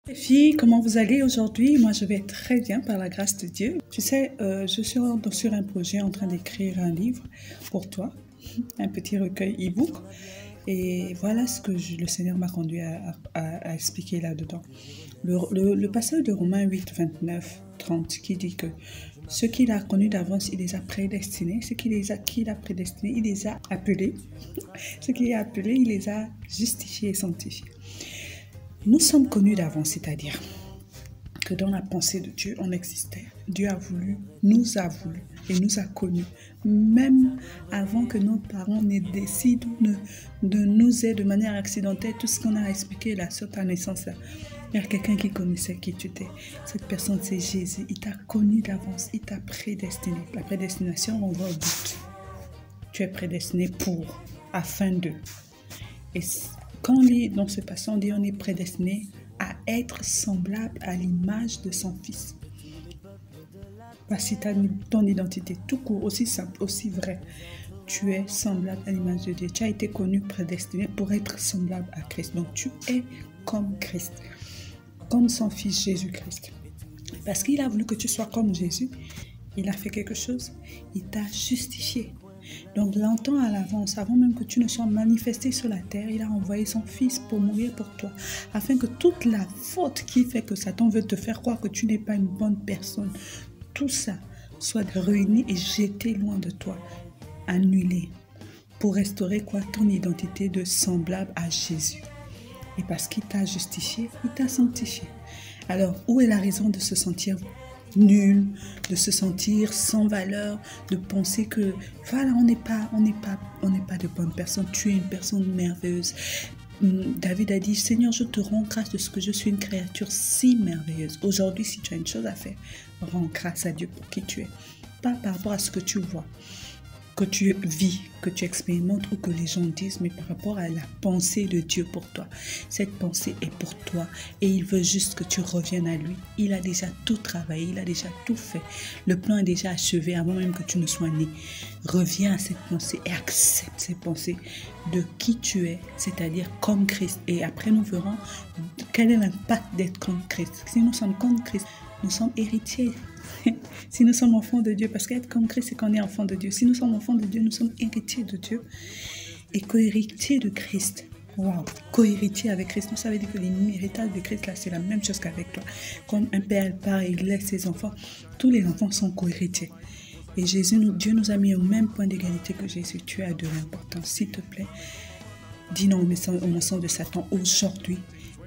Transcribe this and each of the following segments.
Les filles, comment vous allez aujourd'hui? Moi, je vais très bien par la grâce de Dieu. Tu sais, je suis sur un projet en train d'écrire un livre pour toi, un petit recueil e-book. Et voilà ce que le Seigneur m'a conduit à expliquer là-dedans. Le passage de Romains 8, 29, 30 qui dit que ceux qu'il a connus d'avance, il les a prédestinés. Ceux qu'il a prédestinés, il les a appelés. Ceux qu'il a appelés, il les a justifiés et sanctifiés. Nous sommes connus d'avance, c'est-à-dire que dans la pensée de Dieu, on existait. Dieu a voulu, nous a voulu et nous a connus. Même avant que nos parents ne décident de nous aider de manière accidentelle, tout ce qu'on a expliqué là sur ta naissance, là, il y a quelqu'un qui connaissait qui tu étais. Cette personne, c'est Jésus. Il t'a connu d'avance, il t'a prédestiné. La prédestination renvoie au but. Tu es prédestiné pour, afin de. Et quand on lit dans ce passage, on dit on est prédestiné à être semblable à l'image de son Fils. Voici ton identité tout court, aussi simple, aussi vrai. Tu es semblable à l'image de Dieu. Tu as été connu, prédestiné pour être semblable à Christ. Donc tu es comme Christ, comme son Fils Jésus-Christ. Parce qu'il a voulu que tu sois comme Jésus, il a fait quelque chose, il t'a justifié. Donc longtemps à l'avance, avant même que tu ne sois manifesté sur la terre, il a envoyé son Fils pour mourir pour toi, afin que toute la faute qui fait que Satan veut te faire croire que tu n'es pas une bonne personne, tout ça soit réuni et jeté loin de toi, annulé, pour restaurer quoi? Ton identité de semblable à Jésus. Et parce qu'il t'a justifié, il t'a sanctifié. Alors, où est la raison de se sentir nul, de se sentir sans valeur, de penser que voilà, on n'est pas de bonnes personnes. Tu es une personne merveilleuse. David a dit, Seigneur, je te rends grâce de ce que je suis une créature si merveilleuse. Aujourd'hui, si tu as une chose à faire, rends grâce à Dieu pour qui tu es. Pas par rapport à ce que tu vois, que tu vis, que tu expérimentes ou que les gens disent, mais par rapport à la pensée de Dieu pour toi. Cette pensée est pour toi et il veut juste que tu reviennes à lui. Il a déjà tout travaillé, il a déjà tout fait. Le plan est déjà achevé avant même que tu ne sois né. Reviens à cette pensée et accepte cette pensée de qui tu es, c'est-à-dire comme Christ. Et après, nous verrons quel est l'impact d'être comme Christ. Si nous sommes comme Christ, nous sommes héritiers. Si nous sommes enfants de Dieu, parce qu'être comme Christ, c'est qu'on est enfant de Dieu. Si nous sommes enfants de Dieu, nous sommes héritiers de Dieu et co-héritiers de Christ. Waouh, co-héritier avec Christ. Ça veut dire que l'héritage de Christ, là, c'est la même chose qu'avec toi. Comme un père part et il laisse ses enfants, tous les enfants sont co-héritiers. Et Dieu nous a mis au même point d'égalité que Jésus. Tu as de l'importance. S'il te plaît, dis non au mensonge de Satan aujourd'hui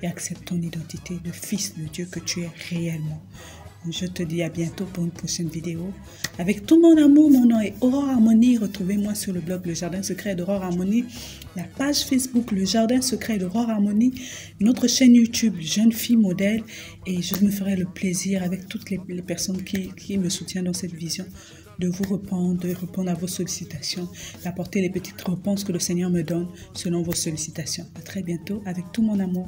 et accepte ton identité de fils de Dieu que tu es réellement. Je te dis à bientôt pour une prochaine vidéo. Avec tout mon amour, mon nom est Aurore Harmonie. Retrouvez-moi sur le blog Le Jardin Secret d'Aurore Harmonie, la page Facebook Le Jardin Secret d'Aurore Harmonie, notre chaîne YouTube Jeune Fille Modèle. Et je me ferai le plaisir avec toutes les personnes qui me soutiennent dans cette vision de vous répondre, de répondre à vos sollicitations, d'apporter les petites réponses que le Seigneur me donne selon vos sollicitations. À très bientôt avec tout mon amour.